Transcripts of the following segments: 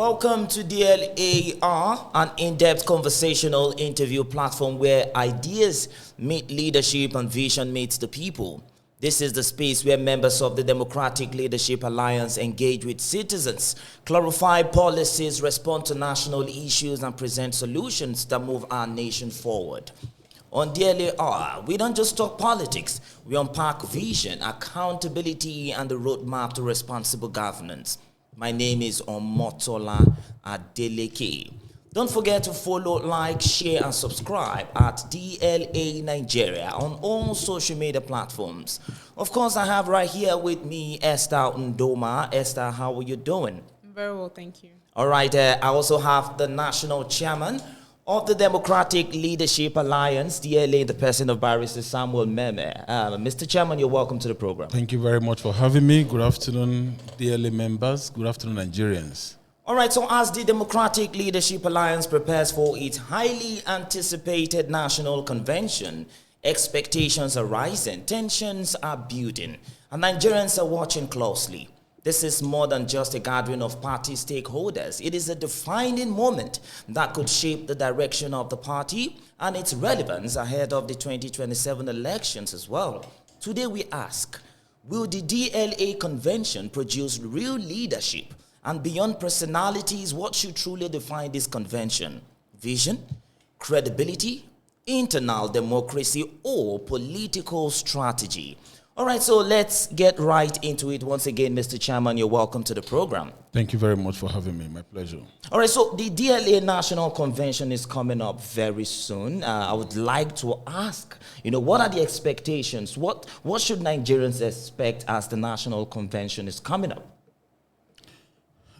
Welcome to DLA Hour, an in-depth conversational interview platform where ideas meet leadership and vision meets the people. This is the space where members of the Democratic Leadership Alliance engage with citizens, clarify policies, respond to national issues, and present solutions that move our nation forward. On DLA Hour, we don't just talk politics, we unpack vision, accountability, and the roadmap to responsible governance. My name is Omotola Adeleke. Don't forget to follow, like, share, and subscribe at DLA Nigeria on all social media platforms. Of course, I have right here with me Esther Ndoma. Esther, how are you doing? Very well, thank you. All right, I also have the national chairman of the Democratic Leadership Alliance, DLA, the person of Barrister Samuel Memeh. Mr. Chairman, you're welcome to the program. Thank you very much for having me. Good afternoon, DLA members. Good afternoon, Nigerians. All right, so as the Democratic Leadership Alliance prepares for its highly anticipated national convention, expectations are rising, tensions are building, and Nigerians are watching closely. This is more than just a gathering of party stakeholders. It is a defining moment that could shape the direction of the party and its relevance ahead of the 2027 elections as well. Today we ask, will the DLA convention produce real leadership? And beyond personalities, what should truly define this convention? Vision, credibility, internal democracy, or political strategy? All right, so let's get right into it. Once again, Mr. Chairman, you're welcome to the program. Thank you very much for having me. My pleasure. All right, so the DLA National Convention is coming up very soon. I would like to ask, what are the expectations? What should Nigerians expect as the National Convention is coming up?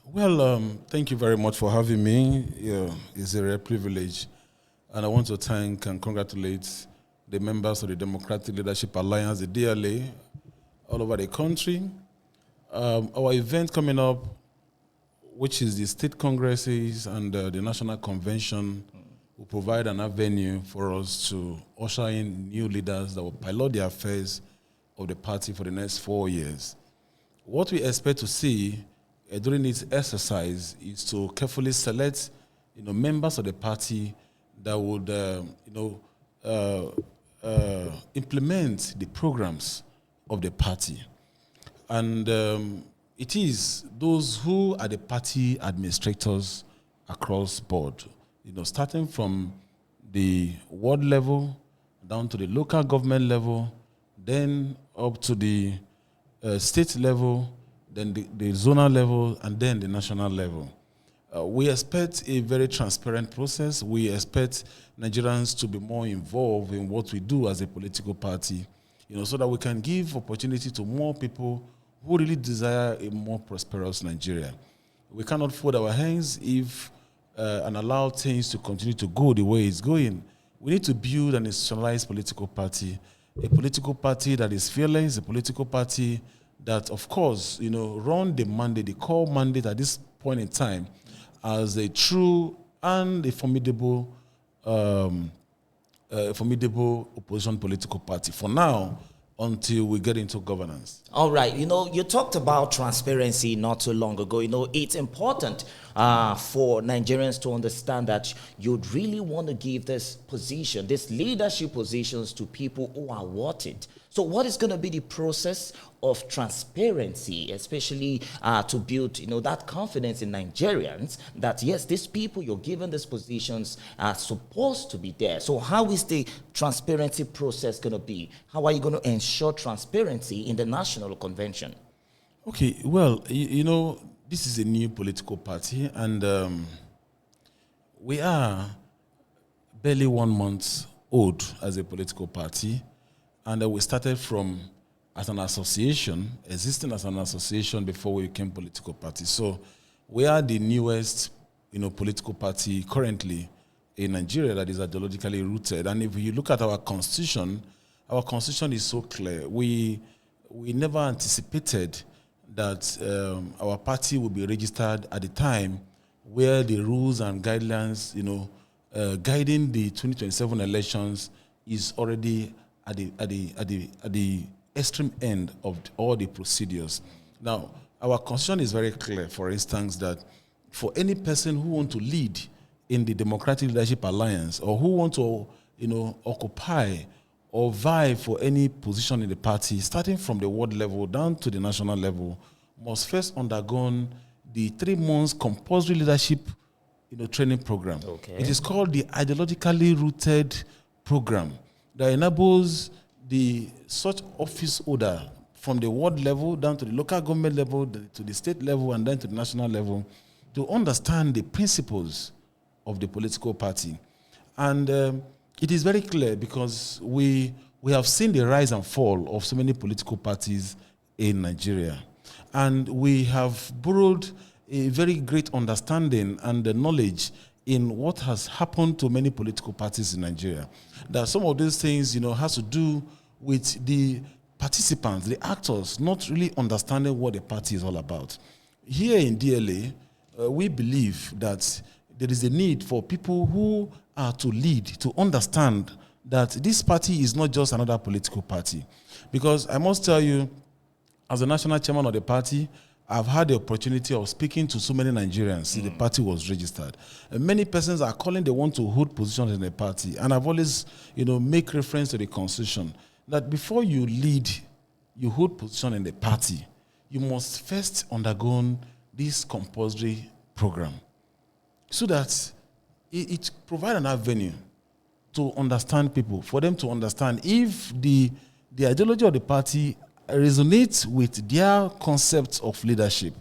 Well, thank you very much for having me. It's a rare privilege. And I want to thank and congratulate the members of the Democratic Leadership Alliance, the DLA, all over the country. Our event coming up, which is the state congresses and the National Convention, will provide an avenue for us to usher in new leaders that will pilot the affairs of the party for the next 4 years. What we expect to see during this exercise is to carefully select, members of the party that would, implement the programs of the party. And it is those who are the party administrators across board, starting from the ward level down to the local government level, then up to the state level, then the zonal level, and then the national level. We expect a very transparent process. We expect Nigerians to be more involved in what we do as a political party, so that we can give opportunity to more people who really desire a more prosperous Nigeria. We cannot fold our hands if and allow things to continue to go the way it's going. We need to build an institutionalized political party, a political party that is fearless, a political party that, of course, run the mandate, the core mandate at this point in time, as a true and a formidable opposition political party for now, until we get into governance. All right. You talked about transparency not too long ago. It's important for Nigerians to understand that you'd really want to give this position, these leadership positions, to people who are worth it. So what is going to be the process of transparency, especially to build, that confidence in Nigerians that, yes, these people you're given these positions are supposed to be there. So how is the transparency process going to be? How are you going to ensure transparency in the National Convention? Okay, well, this is a new political party, and we are barely 1 month old as a political party. And we started from as an association, existing as an association before we became political party. So we are the newest, political party currently in Nigeria that is ideologically rooted. And if you look at our constitution is so clear. We never anticipated that our party would be registered at the time where the rules and guidelines, guiding the 2027 elections is already at the extreme end of all the procedures. Now, our constitution is very clear, for instance, that for any person who want to lead in the Democratic Leadership Alliance, or who want to, occupy or vie for any position in the party, starting from the ward level down to the national level, must first undergo the 3 months compulsory leadership training program. Okay. It is called the ideologically rooted program that enables the such office holder from the ward level down to the local government level, to the state level, and then to the national level, to understand the principles of the political party. And it is very clear because we have seen the rise and fall of so many political parties in Nigeria. And we have borrowed a very great understanding and the knowledge in what has happened to many political parties in Nigeria. That some of these things, has to do with the participants, the actors, not really understanding what the party is all about. Here in DLA, we believe that there is a need for people who are to lead to understand that this party is not just another political party. Because I must tell you, as the national chairman of the party, I've had the opportunity of speaking to so many Nigerians since the party was registered. And many persons are calling they want to hold positions in the party. And I've always, make reference to the constitution that before you lead, you hold position in the party, you must first undergo this compulsory program so that it provides an avenue to understand people, for them to understand if the ideology of the party resonates with their concepts of leadership.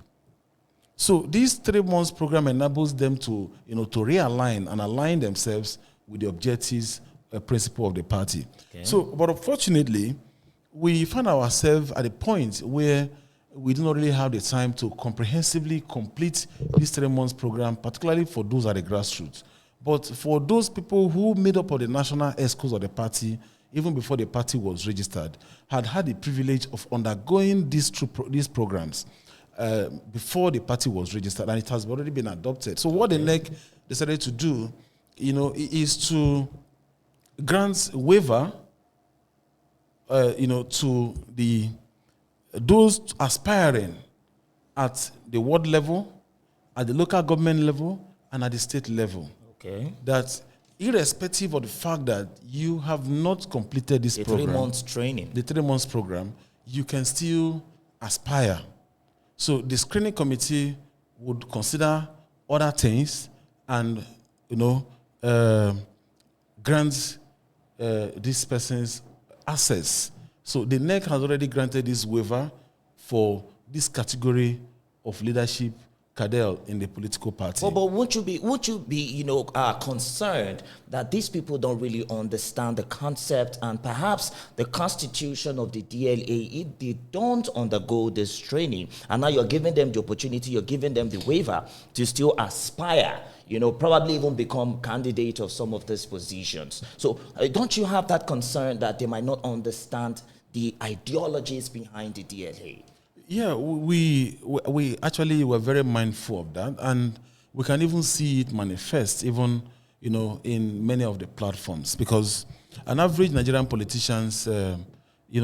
So this 3 months program enables them to, to realign and align themselves with the objectives, principle of the party. Okay. So, but unfortunately, we find ourselves at a point where we do not really have the time to comprehensively complete this 3 months program, particularly for those at the grassroots. But for those people who made up of the national ESCOs of the party, even before the party was registered, had the privilege of undergoing these programs before the party was registered, and it has already been adopted. So what the NEC decided to do, is to grant waiver, to those aspiring at the ward level, at the local government level, and at the state level. Okay. That irrespective of the fact that you have not completed this program, 3 months training, the 3 months program, you can still aspire. So the screening committee would consider other things and, grant these persons access. So the NEC has already granted this waiver for this category of leadership cadre in the political party. But would you be concerned that these people don't really understand the concept and perhaps the constitution of the DLA if they don't undergo this training, and now you're giving them the opportunity, you're giving them the waiver to still aspire, probably even become candidate of some of these positions. So don't you have that concern that they might not understand the ideologies behind the DLA? Yeah, we actually were very mindful of that, and we can even see it manifest even, in many of the platforms, because an average Nigerian politicians,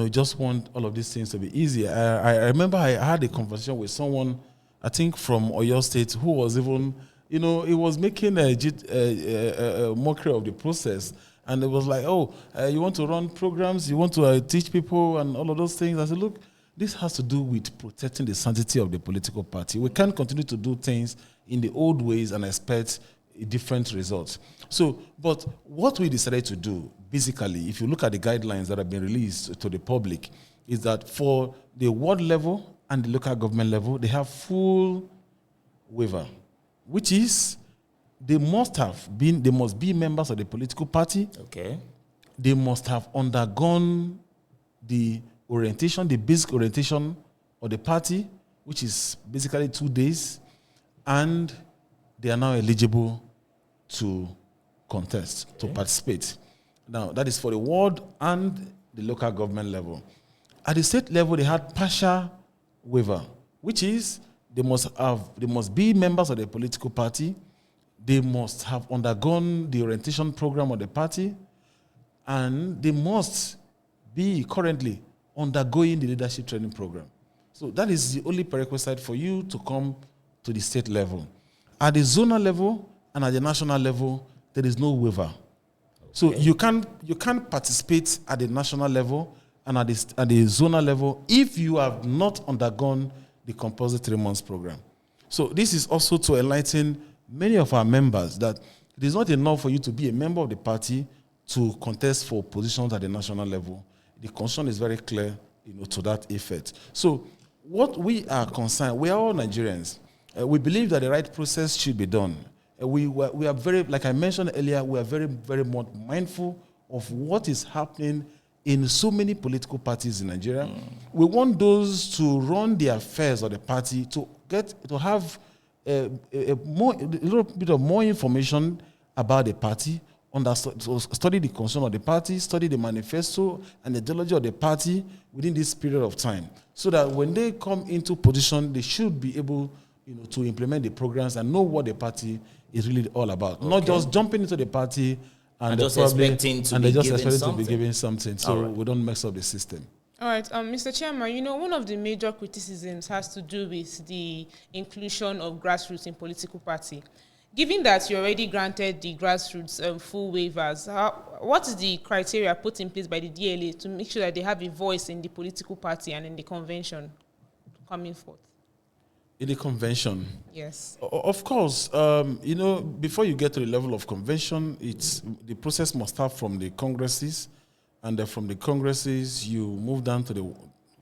just want all of these things to be easy. I remember I had a conversation with someone, I think from Oyo State, who was even, he was making a mockery of the process. And it was like, you want to run programs, you want to teach people and all of those things. I said, look, this has to do with protecting the sanctity of the political party. We can't continue to do things in the old ways and expect different results. So, but what we decided to do, basically, if you look at the guidelines that have been released to the public, is that for the ward level and the local government level, they have full waiver, which is they must be members of the political party. Okay. They must have undergone the basic orientation of the party, which is basically 2 days, and they are now eligible to contest, to participate. Now, that is for the ward and the local government level. At the state level, they had partial waiver, which is they must be members of the political party, they must have undergone the orientation program of the party, and they must be currently undergoing the leadership training program. So that is the only prerequisite for you to come to the state level. At the zonal level and at the national level, there is no waiver. So you can't participate at the national level and at the zonal level if you have not undergone the compulsory 3 months program. So this is also to enlighten many of our members that it is not enough for you to be a member of the party to contest for positions at the national level. The constitution is very clear, to that effect. So what we are concerned, we are all Nigerians. We believe that the right process should be done. We are very, like I mentioned earlier, we are very, very much mindful of what is happening in so many political parties in Nigeria. We want those to run the affairs of the party to have a little bit of more information about the party, study the constitution of the party, study the manifesto and the ideology of the party within this period of time, so that when they come into position, they should be able, to implement the programs and know what the party is really all about. Okay. Not just jumping into the party and just expecting to be given something. So we don't mess up the system. All right, Mr. Chairman, one of the major criticisms has to do with the inclusion of grassroots in political party. Given that you already granted the grassroots full waivers, what is the criteria put in place by the DLA to make sure that they have a voice in the political party and in the convention coming forth? In the convention? Yes. Of course, before you get to the level of convention, the process must start from the congresses, and from the congresses, you move down to the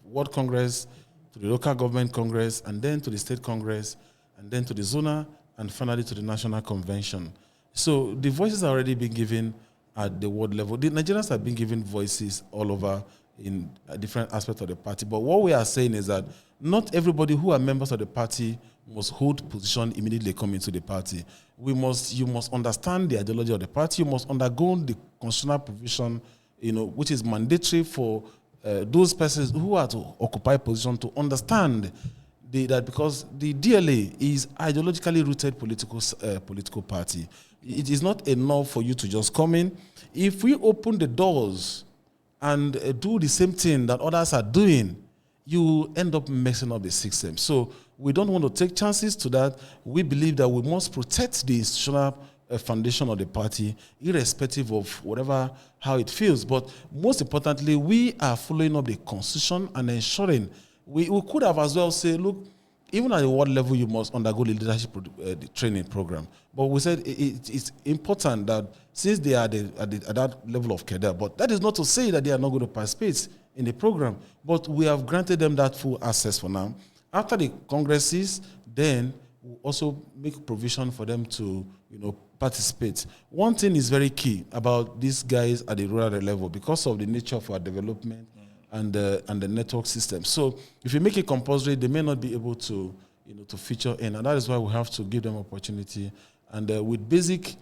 World Congress, to the local government Congress, and then to the state Congress, and then to the zonal, and finally to the National Convention. So the voices are already being given at the world level. The Nigerians have been given voices all over in different aspects of the party. But what we are saying is that not everybody who are members of the party must hold position immediately come into the party. You must understand the ideology of the party. You must undergo the constitutional provision, which is mandatory for those persons who are to occupy position to understand that because the DLA is ideologically rooted political party. It is not enough for you to just come in. If we open the doors and do the same thing that others are doing, you end up messing up the system. So we don't want to take chances to that. We believe that we must protect the institutional foundation of the party, irrespective of how it feels. But most importantly, we are following up the constitution and ensuring. We could have as well said, look, even at the world level, you must undergo the leadership training program. But we said it's important that since they are at that level of cadre, but that is not to say that they are not going to participate in the program. But we have granted them that full access for now. After the congresses, then we'll also make provision for them to participate. One thing is very key about these guys at the rural level because of the nature of our development and the network system. So if you make it compulsory, they may not be able to feature in, and that is why we have to give them opportunity. And with basic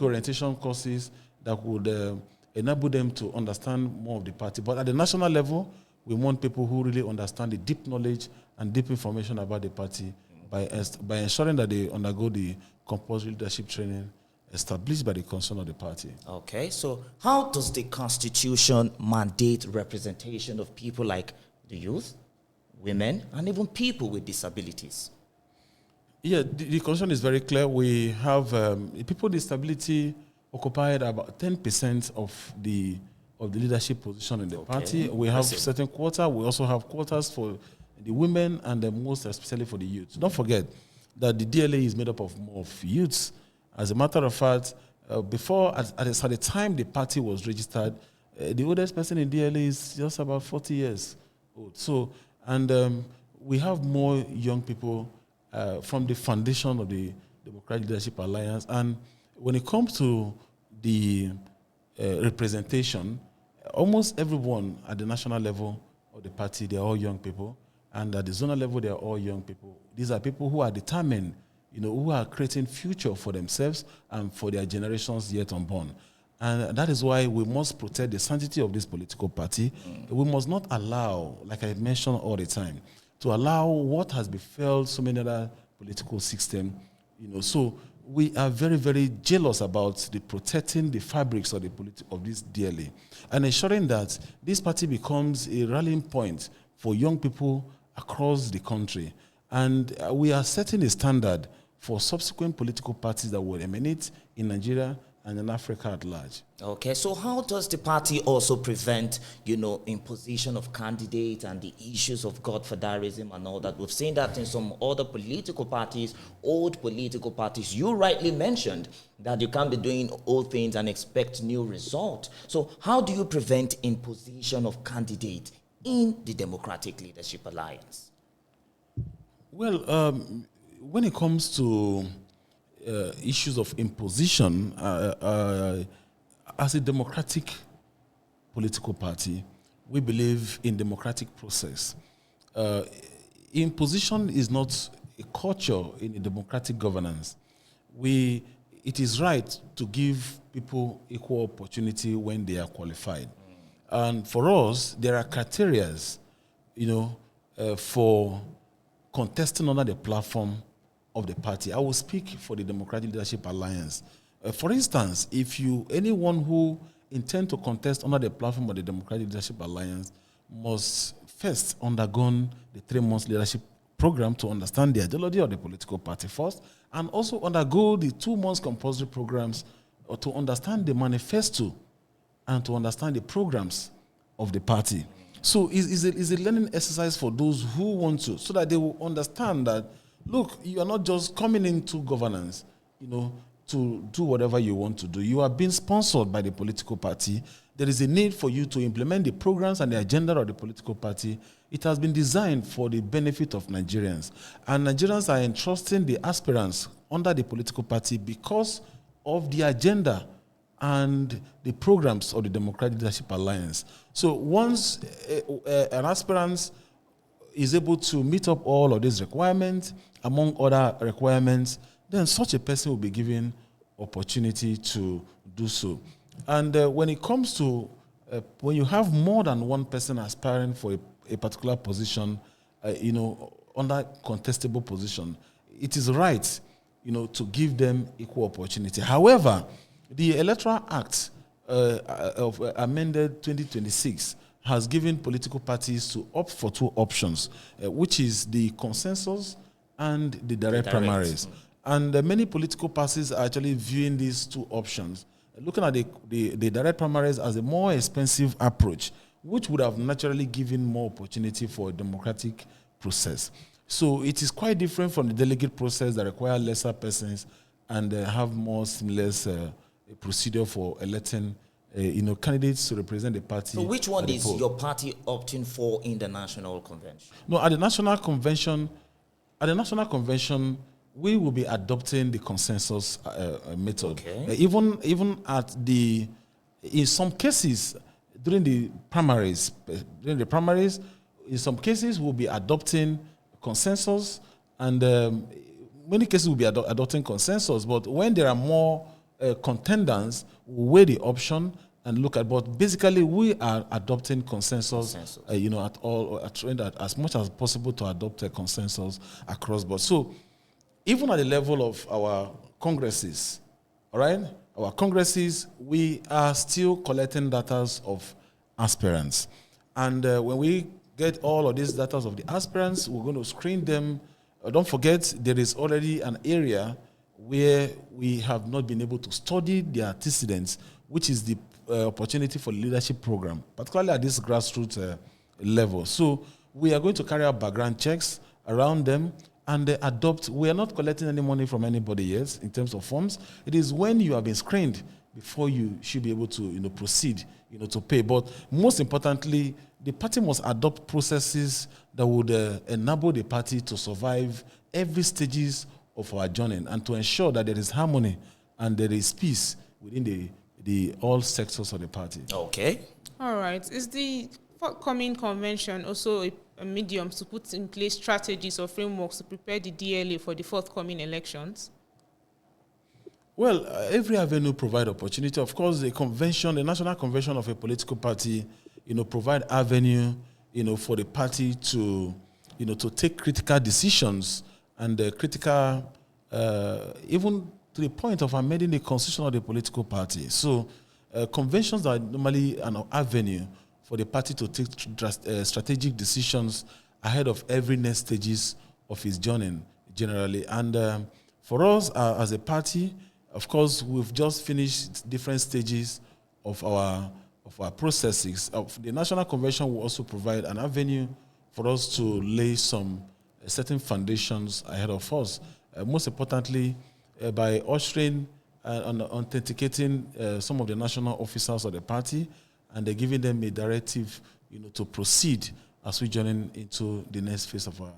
orientation courses that would enable them to understand more of the party. But at the national level, we want people who really understand the deep knowledge and deep information about the party by ensuring that they undergo the compulsory leadership training established by the constitution of the party. Okay, so how does the Constitution mandate representation of people like the youth, women, and even people with disabilities? Yeah, the Constitution is very clear. We have people with disability occupied about 10% of the leadership position in the party. We have certain quota. We also have quotas for the women and most especially for the youth. Don't forget that the DLA is made up of more of youths. As a matter of fact, at the time the party was registered, the oldest person in DLA is just about 40 years old. So, and we have more young people from the foundation of the Democratic Leadership Alliance. And when it comes to the representation, almost everyone at the national level of the party, they are all young people. And at the zonal level, they are all young people. These are people who are determined, who are creating future for themselves and for their generations yet unborn. And that is why we must protect the sanctity of this political party. We must not allow, like I mentioned all the time, to allow what has befell so many other political systems. So we are very, very jealous about the protecting the fabrics of of this DLA and ensuring that this party becomes a rallying point for young people across the country. And we are setting a standard for subsequent political parties that will emanate in Nigeria and in Africa at large. Okay, so how does the party also prevent, imposition of candidates and the issues of godfatherism and all that? We've seen that in some other political parties, old political parties. You rightly mentioned that you can't be doing old things and expect new results. So how do you prevent imposition of candidates in the Democratic Leadership Alliance? Well, when it comes to issues of imposition, as a democratic political party, we believe in democratic process. Imposition is not a culture in a democratic governance. It is right to give people equal opportunity when they are qualified. And for us, there are criteria, for contesting under the platform of the party. I will speak for the Democratic Leadership Alliance. For instance, anyone who intends to contest under the platform of the Democratic Leadership Alliance must first undergo the 3 months leadership program to understand the ideology of the political party first, and also undergo the 2 months compulsory programs to understand the manifesto and to understand the programs of the party. So it's a learning exercise for those who want to, so that they will understand that, look, you are not just coming into governance, to do whatever you want to do. You are being sponsored by the political party. There is a need for you to implement the programs and the agenda of the political party. It has been designed for the benefit of Nigerians. And Nigerians are entrusting the aspirants under the political party because of the agenda and the programs of the Democratic Leadership Alliance. So once an aspirant is able to meet up all of these requirements, among other requirements, then such a person will be given opportunity to do so. And when it comes to, when you have more than one person aspiring for a particular position, under contestable position, it is right, to give them equal opportunity. However, the Electoral Act of amended 2026 has given political parties to opt for 2 options, which is the consensus and the direct primaries. And many political parties are actually viewing these 2 options, looking at the direct primaries as a more expensive approach, which would have naturally given more opportunity for a democratic process. So it is quite different from the delegate process that require lesser persons and have more seamless procedure for electing candidates to represent the party. So which one is your party opting for in the National Convention? No, at the National Convention, we will be adopting the consensus method. Okay. Even in some cases, during the primaries, in some cases we'll be adopting consensus, and many cases we'll be adopting consensus. But when there are more contenders, we'll weigh the option and look at. But basically, we are adopting consensus. Trying as much as possible to adopt a consensus across board. So, even at the level of our congresses, all right, we are still collecting data of aspirants, and when we get all of these data of the aspirants, we're going to screen them. Don't forget, there is already an area where we have not been able to study their antecedents, which is the opportunity for the leadership program, particularly at this grassroots level. So we are going to carry out background checks around them and adopt. We are not collecting any money from anybody yet in terms of forms. It is when you have been screened before you should be able to proceed to pay. But most importantly, the party must adopt processes that would enable the party to survive every stages of our journey and to ensure that there is harmony and there is peace within the all sectors of the party. Okay. All right. Is the forthcoming convention also a medium to put in place strategies or frameworks to prepare the DLA for the forthcoming elections? Well, every avenue provides opportunity. Of course, the National Convention of a political party, provide avenue, for the party to take critical decisions and critical, even to the point of amending the constitution of the political party. So, conventions are normally an avenue for the party to take strategic decisions ahead of every next stages of his journey generally. And for us as a party, of course, we've just finished different stages of our processes. The National Convention will also provide an avenue for us to lay some certain foundations ahead of us. Most importantly, by ushering and authenticating some of the national officers of the party, and giving them a directive, to proceed as we journey into the next phase of our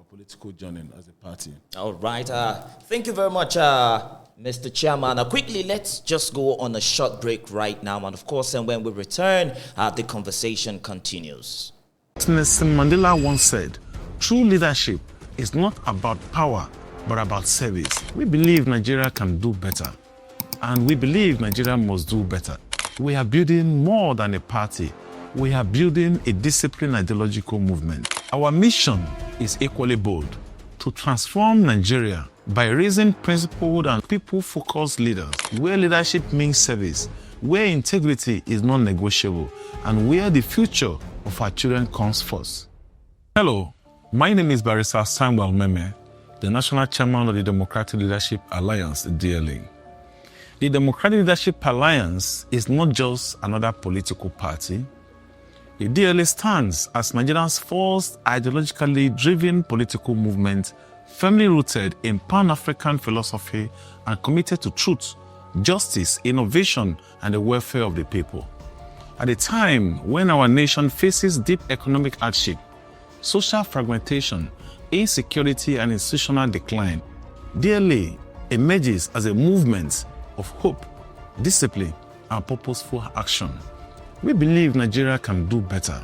political journey as a party. All right. Thank you very much, Mr. Chairman. Quickly, let's just go on a short break right now. And of course, and when we return, the conversation continues. Nelson Mandela once said, true leadership is not about power, but about service. We believe Nigeria can do better. And we believe Nigeria must do better. We are building more than a party. We are building a disciplined ideological movement. Our mission is equally bold: to transform Nigeria by raising principled and people-focused leaders, where leadership means service, where integrity is non-negotiable, and where the future of our children comes first. Hello, my name is Barrister Samuel Memeh, the National Chairman of the Democratic Leadership Alliance, DLA. The Democratic Leadership Alliance is not just another political party. The DLA stands as Nigeria's first ideologically driven political movement, firmly rooted in Pan-African philosophy and committed to truth, justice, innovation, and the welfare of the people. At a time when our nation faces deep economic hardship, social fragmentation, insecurity, and institutional decline, DLA emerges as a movement of hope, discipline, and purposeful action. We believe Nigeria can do better,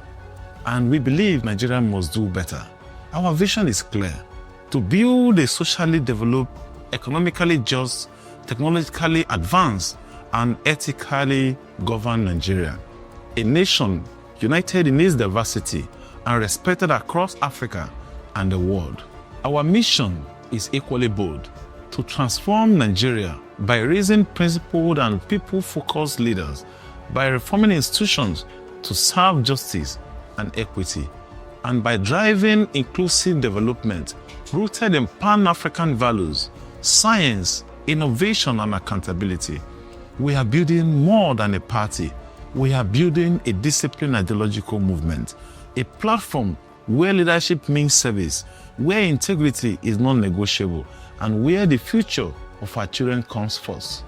and we believe Nigeria must do better. Our vision is clear: to build a socially developed, economically just, technologically advanced, and ethically governed Nigeria. A nation united in its diversity and respected across Africa and the world. Our mission is equally bold: to transform Nigeria by raising principled and people-focused leaders, by reforming institutions to serve justice and equity, and by driving inclusive development rooted in Pan-African values, science, innovation, and accountability. We are building more than a party. We are building a disciplined ideological movement, a platform where leadership means service, where integrity is non-negotiable, and where the future of our children comes first.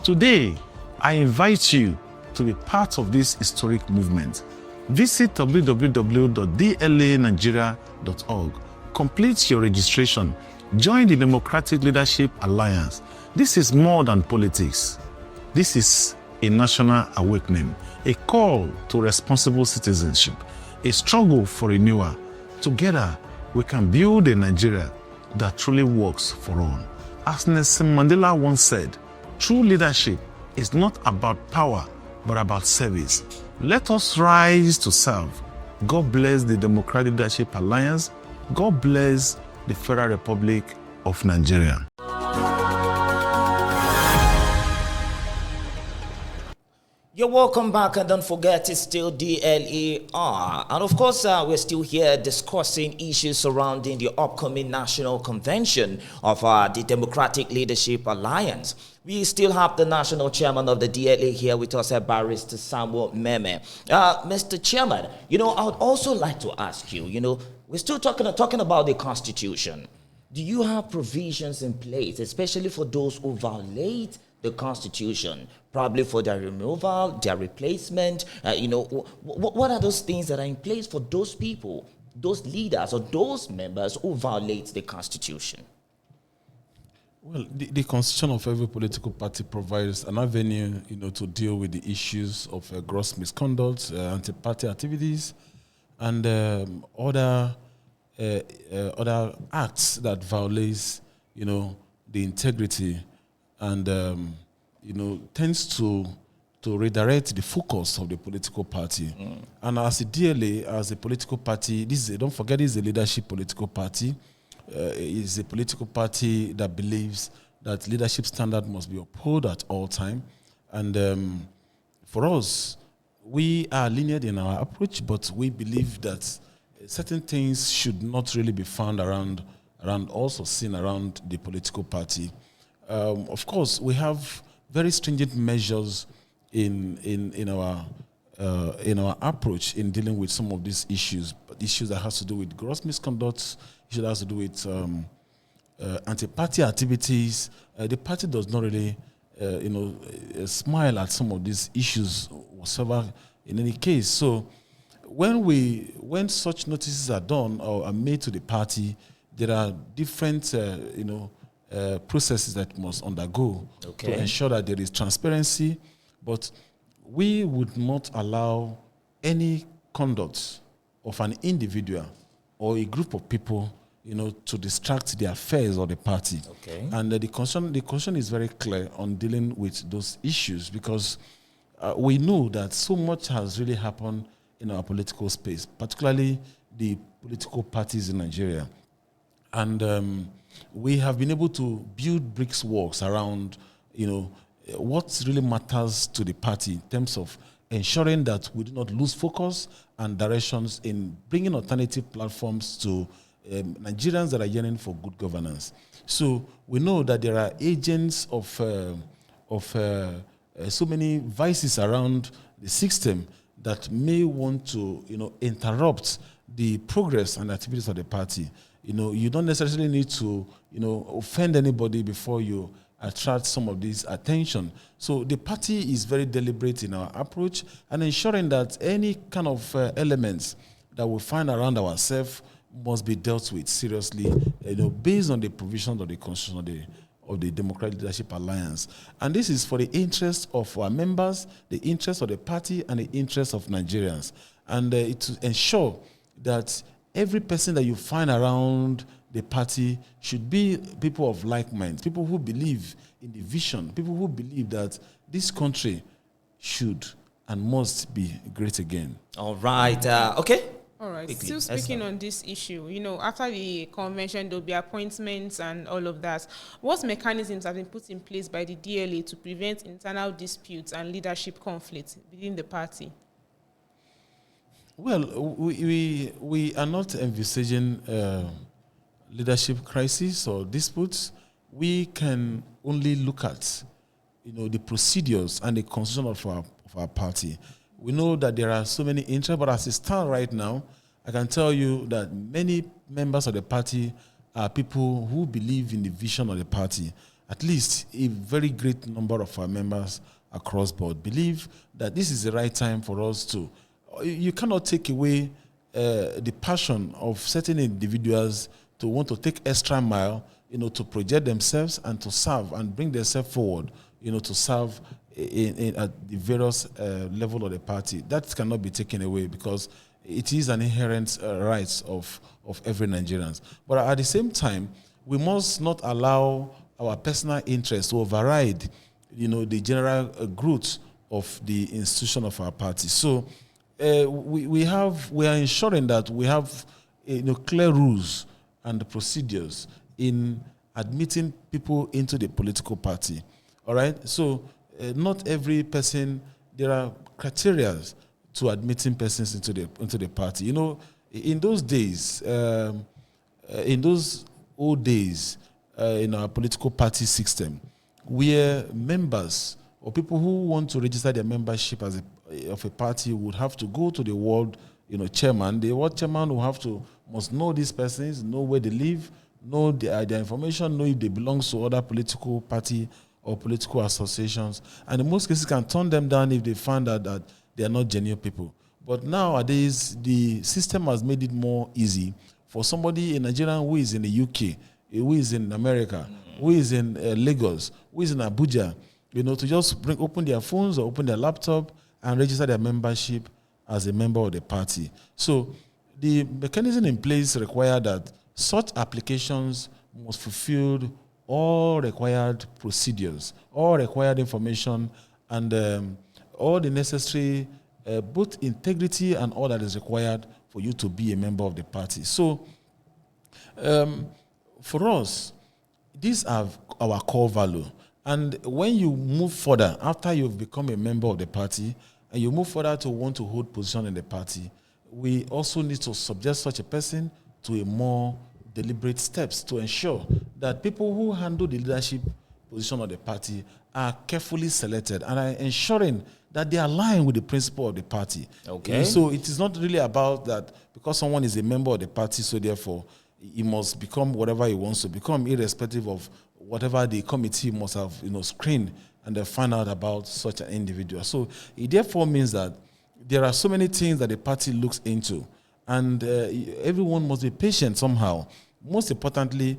Today, I invite you to be part of this historic movement. Visit www.dlanigeria.org. Complete your registration. Join the Democratic Leadership Alliance. This is more than politics. This is a national awakening, a call to responsible citizenship, a struggle for renewal. Together, we can build a Nigeria that truly works for all. As Nelson Mandela once said, true leadership is not about power, but about service. Let us rise to serve. God bless the Democratic Leadership Alliance. God bless the Federal Republic of Nigeria. You're welcome back, and don't forget it's still DLA Hour. And of course, we're still here discussing issues surrounding the upcoming National Convention of the Democratic Leadership Alliance. We still have the National Chairman of the DLA here with us, Barrister Samuel Memeh. Mr. Chairman, I would also like to ask you, we're still talking about the Constitution. Do you have provisions in place, especially for those who violate the Constitution, probably for their removal, their replacement? What are those things that are in place for those people, those leaders, or those members who violate the Constitution? Well, the constitution of every political party provides an avenue, to deal with the issues of gross misconduct, anti-party activities, and other acts that violates, the integrity and tends to redirect the focus of the political party. And as a DLA, as a political party, don't forget, this is a leadership political party. It's a political party that believes that leadership standard must be upheld at all time. And for us, we are lenient in our approach, but we believe that certain things should not really be found around around, also seen around the political party. Of course, we have very stringent measures in our approach in dealing with some of these issues that has to do with gross misconduct, issues that has to do with anti-party activities. The party does not really, smile at some of these issues whatsoever in any case. So when such notices are done or are made to the party, there are different, processes that must undergo to ensure that there is transparency. But we would not allow any conduct of an individual or a group of people, to distract the affairs of the party. Okay. And the constitution is very clear on dealing with those issues, because we know that so much has really happened in our political space, particularly the political parties in Nigeria. And we have been able to build bricks walks around, what really matters to the party in terms of ensuring that we do not lose focus and directions in bringing alternative platforms to Nigerians that are yearning for good governance. So we know that there are agents of so many vices around the system that may want to, interrupt the progress and activities of the party. You don't necessarily need to, offend anybody before you attract some of this attention. So the party is very deliberate in our approach and ensuring that any kind of elements that we find around ourselves must be dealt with seriously, based on the provisions of the Constitution of the Democratic Leadership Alliance. And this is for the interest of our members, the interest of the party, and the interest of Nigerians. And to ensure that every person that you find around the party should be people of like mind, people who believe in the vision, people who believe that this country should and must be great again. All right. Okay. All right. Quickly. Still speaking on this issue, after the convention, there'll be appointments and all of that. What mechanisms have been put in place by the DLA to prevent internal disputes and leadership conflicts within the party? Well, we are not envisaging leadership crisis or disputes. We can only look at, the procedures and the constitution of our party. We know that there are so many interests, but as it stands right now, I can tell you that many members of the party are people who believe in the vision of the party. At least a very great number of our members across board believe that this is the right time for us to. You cannot take away the passion of certain individuals to want to take extra mile, to project themselves and to serve and bring themselves forward, to serve at the various level of the party. That cannot be taken away because it is an inherent right of every Nigerian. But at the same time, we must not allow our personal interests to override, the general growth of the institution of our party. So we are ensuring that we have clear rules and procedures in admitting people into the political party. All right? So not every person, there are criteria to admitting persons into the party. In those days, in those old days, in our political party system, where members or people who want to register their membership of a party would have to go to the ward, chairman. The ward chairman must know these persons, know where they live, know their information, know if they belong to other political party or political associations, and in most cases can turn them down if they find out that they are not genuine people. But nowadays, the system has made it more easy for somebody in Nigeria who is in the UK, who is in America, who is in Lagos, who is in Abuja, to just open their phones or open their laptop and register their membership as a member of the party. So the mechanism in place require that such applications must fulfill all required procedures, all required information, and all the necessary, both integrity and all that is required for you to be a member of the party. So, for us, these are our core value. And when you move further, after you've become a member of the party, and you move further to want to hold position in the party, we also need to subject such a person to a more deliberate steps to ensure that people who handle the leadership position of the party are carefully selected and are ensuring that they align with the principle of the party. Okay. So it is not really about that because someone is a member of the party, so therefore he must become whatever he wants to become, irrespective of whatever the committee must have, screened and they find out about such an individual. So it therefore means that there are so many things that the party looks into, and everyone must be patient somehow. Most importantly,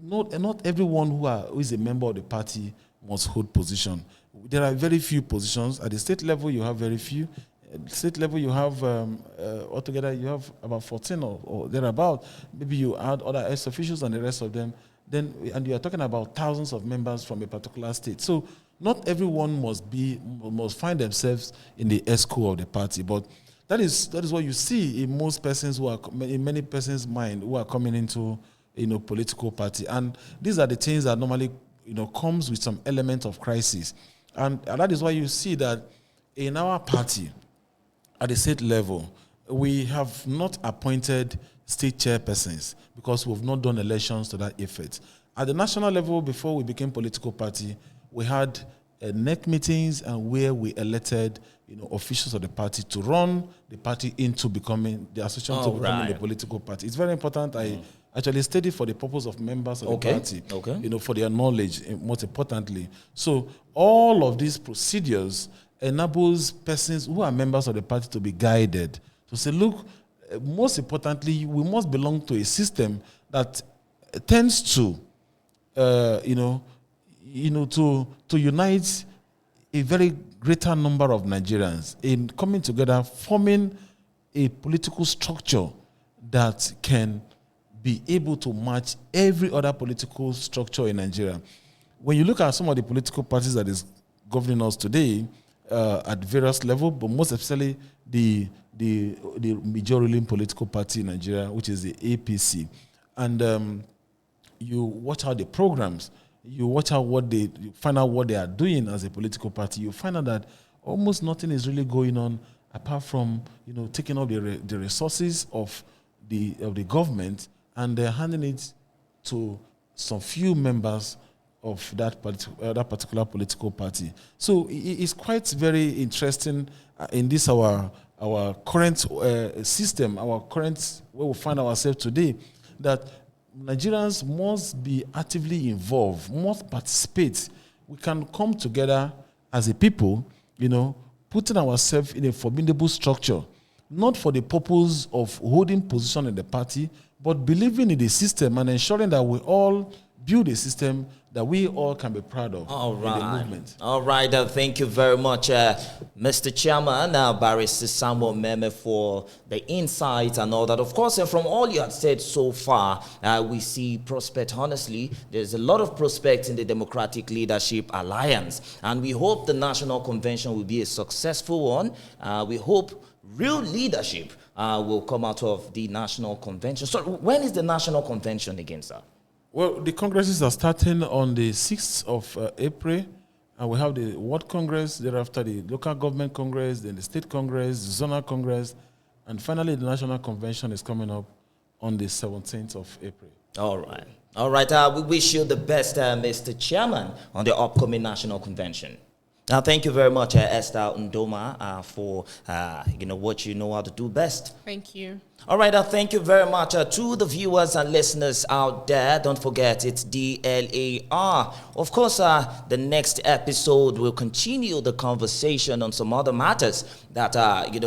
not everyone who is a member of the party must hold position. There are very few positions. At the state level, you have very few. At the state level, you have, altogether, you have about 14 or thereabout. Maybe you add other ex-officials and the rest of them. And you are talking about thousands of members from a particular state. So not everyone must find themselves in the ESCO of the party. But that is what you see in many persons' mind who are coming into political party. And these are the things that normally comes with some element of crisis. And that is why you see that in our party, at the state level, we have not appointed state chairpersons because we've not done elections to that effect. At the national level, before we became political party, we had NEC meetings and where we elected officials of the party to run the party into becoming the association to becoming the political party. It's very important. I actually studied for the purpose of members of the party, for their knowledge, most importantly. So all of these procedures enables persons who are members of the party to be guided. To say, look, most importantly, we must belong to a system that tends to, to unite a very greater number of Nigerians in coming together, forming a political structure that can be able to match every other political structure in Nigeria. When you look at some of the political parties that is governing us today at various levels, but most especially the major ruling political party in Nigeria, which is the APC, and you watch out the programs, you watch out you find out what they are doing as a political party, you find out that almost nothing is really going on apart from taking up the resources of the government and they're handing it to some few members of that particular political party. So it's quite very interesting in this our current system, our current where we find ourselves today, that Nigerians must be actively involved, must participate. We can come together as a people, putting ourselves in a formidable structure, not for the purpose of holding position in the party, but believing in the system and ensuring that we all build a system that we all can be proud of in the movement. All right. Thank you very much, Mr. Chairman, Barrister Samuel Memeh, for the insights and all that. Of course, from all you have said so far, we see prospect. Honestly, there's a lot of prospect in the Democratic Leadership Alliance, and we hope the National Convention will be a successful one. We hope real leadership will come out of the National Convention. So when is the National Convention again, sir? Well, the congresses are starting on the 6th of April, and we have the World Congress, thereafter the Local Government Congress, then the State Congress, the Zonal Congress, and finally the National Convention is coming up on the 17th of April. All right. All right. We wish you the best, Mr. Chairman, on the upcoming National Convention. Thank you very much, Esther Ndoma, for what you know how to do best. Thank you. All right, thank you very much to the viewers and listeners out there. Don't forget, it's DLA Hour. Of course, the next episode will continue the conversation on some other matters that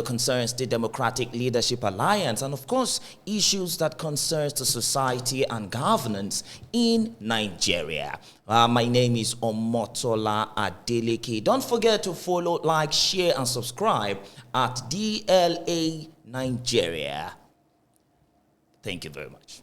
concerns the Democratic Leadership Alliance, and of course, issues that concerns the society and governance in Nigeria. My name is Omotola Adeleke. Don't forget to follow, like, share, and subscribe at DLA Nigeria. Thank you very much.